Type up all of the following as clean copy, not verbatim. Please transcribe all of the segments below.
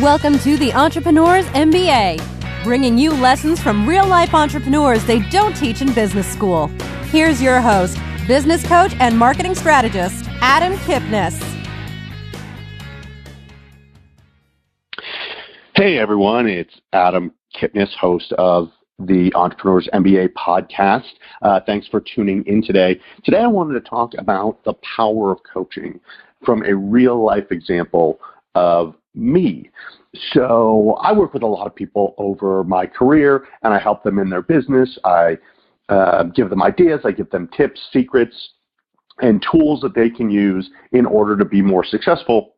Welcome to the Entrpreneurs MBA, bringing you lessons from real-life entrepreneurs they don't teach in business school. Here's your host, business coach and marketing strategist, Adam Kipnes. Hey everyone, it's Adam Kipnes, host of the Entrpreneurs MBA podcast. Thanks for tuning in today. Today I wanted to talk about the power of coaching from a real-life example of me. So I work with a lot of people over my career, and I help them in their business. I give them ideas, I give them tips, secrets, and tools that they can use in order to be more successful.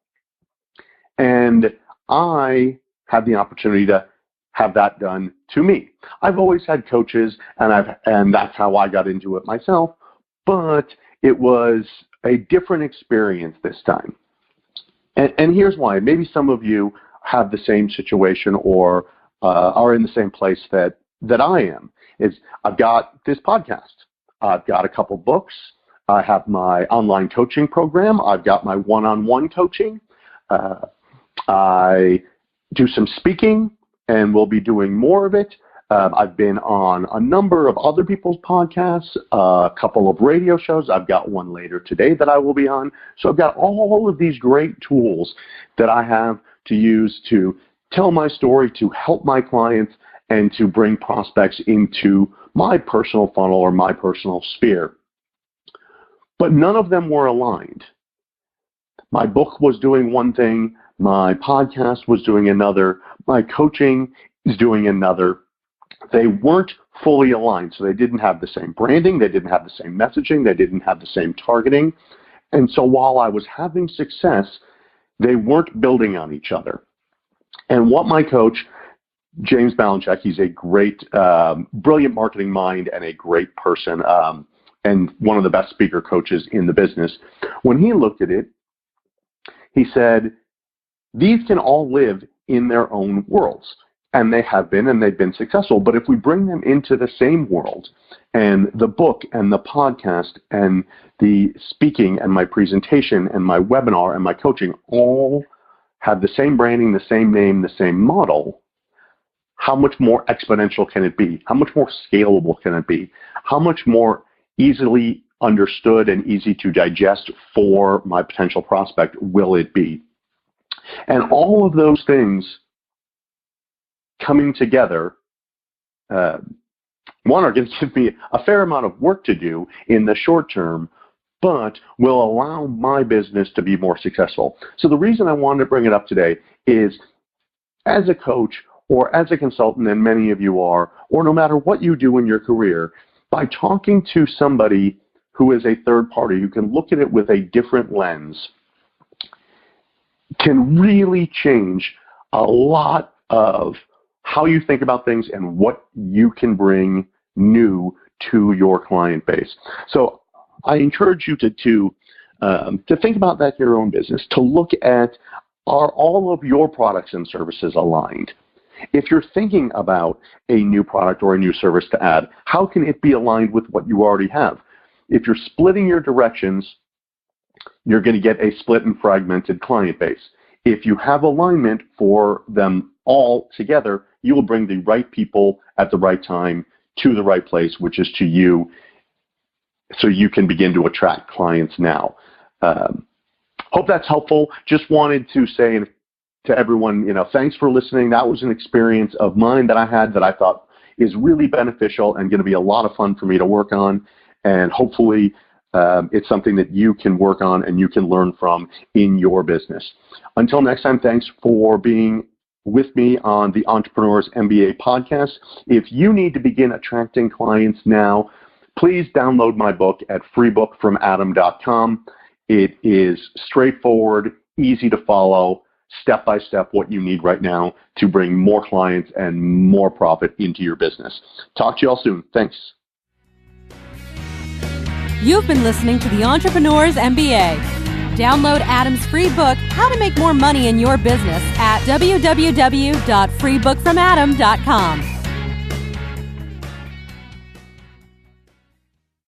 And I have the opportunity to have that done to me. I've always had coaches, and that's how I got into it myself, but it was a different experience this time. And here's why. Maybe some of you have the same situation or are in the same place that I am. I've got this podcast. I've got a couple books. I have my online coaching program. I've got my one-on-one coaching. I do some speaking, and we'll be doing more of it. I've been on a number of other people's podcasts, a couple of radio shows. I've got one later today that I will be on. So I've got all of these great tools that I have to use to tell my story, to help my clients, and to bring prospects into my personal funnel or my personal sphere. But none of them were aligned. My book was doing one thing, my podcast was doing another, my coaching is doing another. They weren't fully aligned, so they didn't have the same branding, they didn't have the same messaging, they didn't have the same targeting. And so while I was having success, they weren't building on each other. And what my coach, James Balanchek, he's a great, brilliant marketing mind and a great person, and one of the best speaker coaches in the business. When he looked at it, he said, these can all live in their own worlds. And they have been, and they've been successful. But if we bring them into the same world, and the book and the podcast and the speaking and my presentation and my webinar and my coaching all have the same branding, the same name, the same model, how much more exponential can it be? How much more scalable can it be? How much more easily understood and easy to digest for my potential prospect will it be? And all of those things coming together, one, are going to give me a fair amount of work to do in the short term, but will allow my business to be more successful. So the reason I wanted to bring it up today is, as a coach or as a consultant, and many of you are, or no matter what you do in your career, by talking to somebody who is a third party, who can look at it with a different lens, can really change a lot of how you think about things and what you can bring new to your client base. So I encourage you to think about that in your own business, to look at, are all of your products and services aligned? If you're thinking about a new product or a new service to add, how can it be aligned with what you already have? If you're splitting your directions, you're going to get a split and fragmented client base. If you have alignment for them all together, you will bring the right people at the right time to the right place, which is to you, so you can begin to attract clients now. Hope that's helpful. Just wanted to say to everyone, thanks for listening. That was an experience of mine that I had that I thought is really beneficial and going to be a lot of fun for me to work on. And hopefully it's something that you can work on and you can learn from in your business. Until next time, thanks for being with me on the Entrpreneurs MBA podcast. If you need to begin attracting clients now, please download my book at freebookfromadam.com. It is straightforward, easy to follow, step-by-step what you need right now to bring more clients and more profit into your business. Talk to you all soon. Thanks. You've been listening to the Entrpreneurs MBA. Download Adam's free book, How to Make More Money in Your Business, at www.freebookfromadam.com.